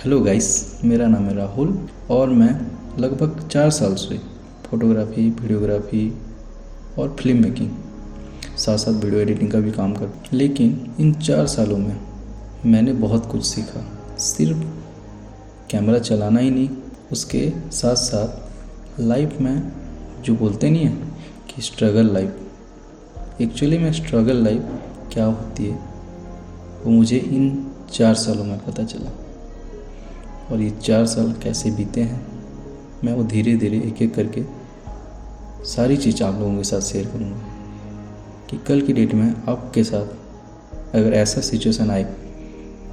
Hello guys, मेरा नाम है राहुल और मैं लगभग 4 साल से फ़ोटोग्राफी, वीडियोग्राफी और फिल्म मेकिंग साथ साथ वीडियो एडिटिंग का भी काम करता हूँ। लेकिन इन 4 सालों में मैंने बहुत कुछ सीखा। सिर्फ कैमरा चलाना ही नहीं, उसके साथ साथ लाइफ में जो बोलते नहीं है कि स्ट्रगल लाइफ, एक्चुअली में स्ट्रगल लाइफ क्या होती है वो मुझे इन 4 सालों में पता चला। और ये 4 साल कैसे बीते हैं मैं वो धीरे धीरे एक एक करके सारी चीज़ आप लोगों के साथ शेयर करूँगा कि कल की डेट में आपके साथ अगर ऐसा सिचुएशन आए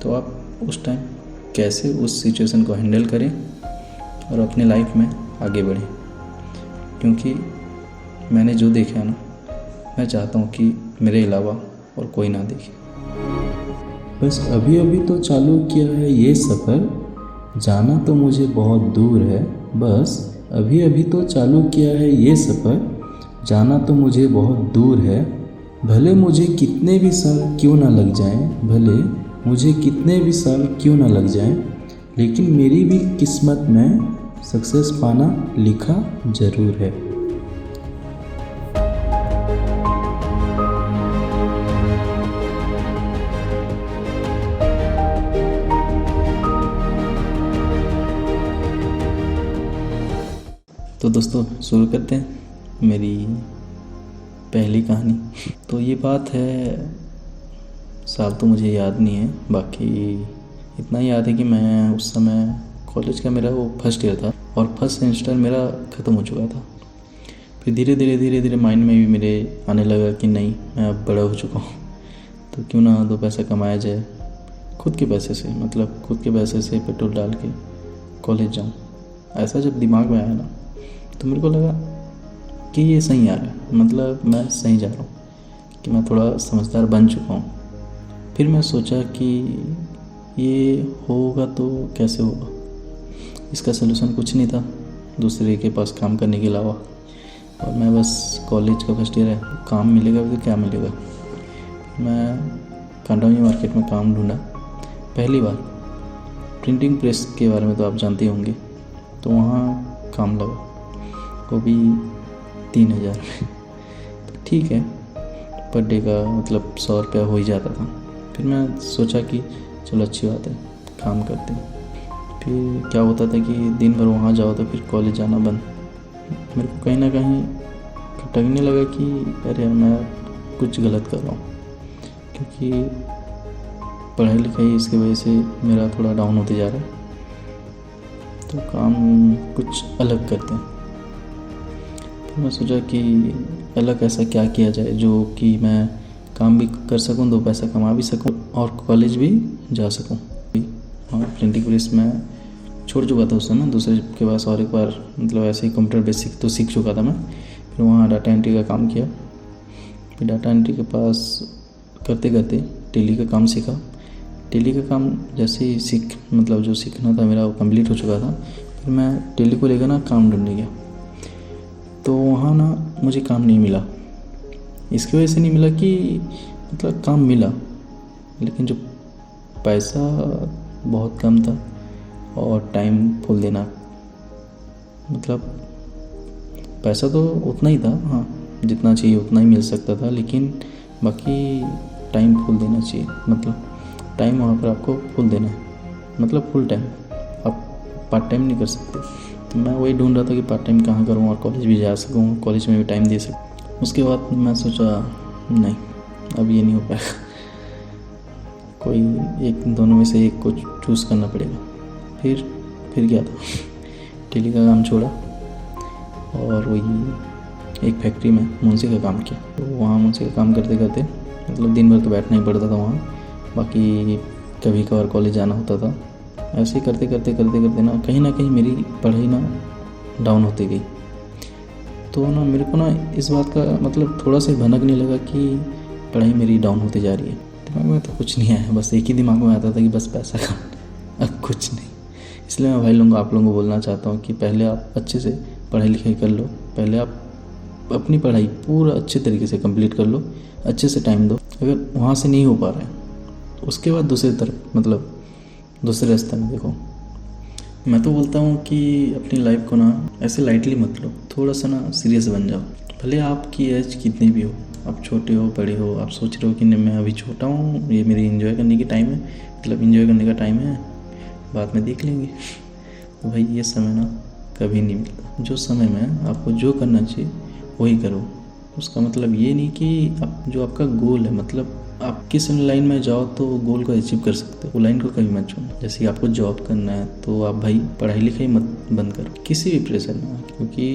तो आप उस टाइम कैसे उस सिचुएशन को हैंडल करें और अपने लाइफ में आगे बढ़ें। क्योंकि मैंने जो देखा है ना, मैं चाहता हूँ कि मेरे अलावा और कोई ना देखे। बस अभी अभी तो चालू किया है ये सफ़र, जाना तो मुझे बहुत दूर है। बस अभी अभी तो चालू किया है ये सफ़र, जाना तो मुझे बहुत दूर है। भले मुझे कितने भी साल क्यों ना लग जाएं, भले मुझे कितने भी साल क्यों ना लग जाएं, लेकिन मेरी भी किस्मत में सक्सेस पाना लिखा ज़रूर है। तो दोस्तों शुरू करते हैं मेरी पहली कहानी। तो ये बात है, साल तो मुझे याद नहीं है, बाकी इतना याद है कि मैं उस समय कॉलेज का मेरा वो फर्स्ट ईयर था और फर्स्ट सेमेस्टर मेरा ख़त्म हो चुका था। फिर धीरे धीरे माइंड में भी मेरे आने लगा कि नहीं, मैं अब बड़ा हो चुका हूँ तो क्यों ना 2 पैसा कमाया जाए खुद के पैसे से, मतलब खुद के पैसे से पेट्रोल डाल के कॉलेज जाऊँ। ऐसा जब दिमाग में आया ना तो मेरे को लगा कि ये सही आ रहा है, मतलब मैं सही जा रहा हूँ, कि मैं थोड़ा समझदार बन चुका हूँ। फिर मैं सोचा कि ये होगा तो कैसे होगा, इसका सलूशन कुछ नहीं था दूसरे के पास काम करने के अलावा। और मैं बस कॉलेज का फर्स्ट ईयर है, काम मिलेगा तो क्या मिलेगा। मैं कांडामी मार्केट में काम ढूंढा पहली बार। प्रिंटिंग प्रेस के बारे में तो आप जानते होंगे, तो वहाँ काम लगा, वो भी 3000 में। ठीक है, पर डे का मतलब 100 रुपया हो ही जाता था। फिर मैं सोचा कि चलो अच्छी बात है, काम करते हैं। फिर क्या होता था कि दिन भर वहाँ जाओ तो फिर कॉलेज जाना बंद। मेरे को कहीं ना कहीं खटकने लगा कि अरे मैं कुछ गलत कर रहा हूँ, क्योंकि पढ़ाई लिखाई इसकी वजह से मेरा थोड़ा डाउन होते जा रहा है। तो काम कुछ अलग करते हैं। फिर मैं सोचा कि अलग ऐसा क्या किया जाए जो कि मैं काम भी कर सकूं, 2 पैसा कमा भी सकूं और कॉलेज भी जा सकूं। और प्रिंटिंग प्रेस में छोड़ चुका था उस समय दूसरे के पास, और एक बार मतलब ऐसे ही कंप्यूटर बेसिक तो सीख चुका था मैं। फिर वहाँ डाटा एंट्री का काम किया। फिर डाटा एंट्री के पास करते करते टेली का काम सीखा। टेली का काम जैसे ही मतलब जो सीखना था मेरा वो कंप्लीट हो चुका था। फिर मैं टेली को लेकर ना काम ढूंढने गया, तो वहाँ ना मुझे काम नहीं मिला। इसकी वजह से नहीं मिला कि मतलब काम मिला, लेकिन जो पैसा बहुत कम था और टाइम फुल देना, मतलब पैसा तो उतना ही था, हाँ जितना चाहिए उतना ही मिल सकता था, लेकिन बाकी टाइम फुल देना चाहिए। मतलब टाइम वहाँ पर आपको फुल देना है, मतलब फुल टाइम, आप पार्ट टाइम नहीं कर सकते। तो मैं वही ढूंढ रहा था कि पार्ट टाइम कहाँ करूँ और कॉलेज भी जा सकूँ, कॉलेज में भी टाइम दे सकूँ। उसके बाद मैं सोचा नहीं, अब ये नहीं हो पाएगा, कोई एक दोनों में से एक को चूज़ करना पड़ेगा। फिर क्या था, टेली का काम छोड़ा और वही एक फैक्ट्री में मुंशी का काम किया। तो वहाँ मुंशी का काम करते करते मतलब दिन भर तो बैठना ही पड़ता था वहाँ, बाकी कभी कभार कॉलेज जाना होता था। ऐसे ही करते करते ना कहीं मेरी पढ़ाई ना डाउन होती गई। तो ना मेरे को ना इस बात का मतलब थोड़ा सा भनकने लगा कि पढ़ाई मेरी डाउन होती जा रही है। दिमाग में तो कुछ नहीं आया, बस एक ही दिमाग में आता था कि बस पैसा कमाना, अब कुछ नहीं। इसलिए मैं भाई लोगों आप लोगों को बोलना चाहता हूँ कि पहले आप अच्छे से पढ़ाई लिखाई कर लो, पहले आप अपनी पढ़ाई पूरा अच्छे तरीके से कंप्लीट कर लो, अच्छे से टाइम दो। अगर वहाँ से नहीं हो पा रहा है उसके बाद दूसरी तरफ मतलब दूसरे रास्ते में देखो, मैं तो बोलता हूँ कि अपनी लाइफ को ना ऐसे लाइटली मत लो, थोड़ा सा ना सीरियस बन जाओ। भले आपकी एज कितनी भी हो, आप छोटे हो बड़े हो, आप सोच रहे हो कि नहीं मैं अभी छोटा हूँ, ये मेरी एंजॉय करने की टाइम है, मतलब एंजॉय करने का टाइम है, बाद में देख लेंगे। तो भाई ये समय ना कभी नहीं मिलता। जो समय में आपको जो करना चाहिए वही करो। उसका मतलब ये नहीं कि जो आपका गोल है, मतलब आप किस लाइन में जाओ तो गोल को अचीव कर सकते हो, वो लाइन को कभी मत छोड़ो। जैसे आप जॉब करना है तो आप भाई पढ़ाई लिखाई मत बंद करो, किसी भी प्रेशर में, क्योंकि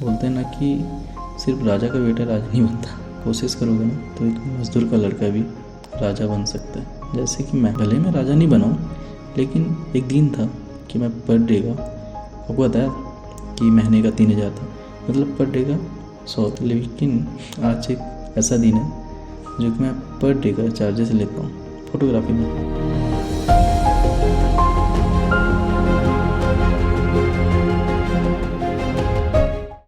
बोलते हैं ना कि सिर्फ राजा का बेटा राजा नहीं बनता। कोशिश करोगे ना तो एक मजदूर का लड़का भी राजा बन सकता है। जैसे कि मैं राजा नहीं बनाऊँ, लेकिन एक दिन था कि मैं पर डे का, आपको बताया कि महीने का 3000 था, मतलब पर डे का 100। लेकिन आज एक ऐसा दिन है जो कि मैं पर डे का चार्जेस लेता हूँ फोटोग्राफी में।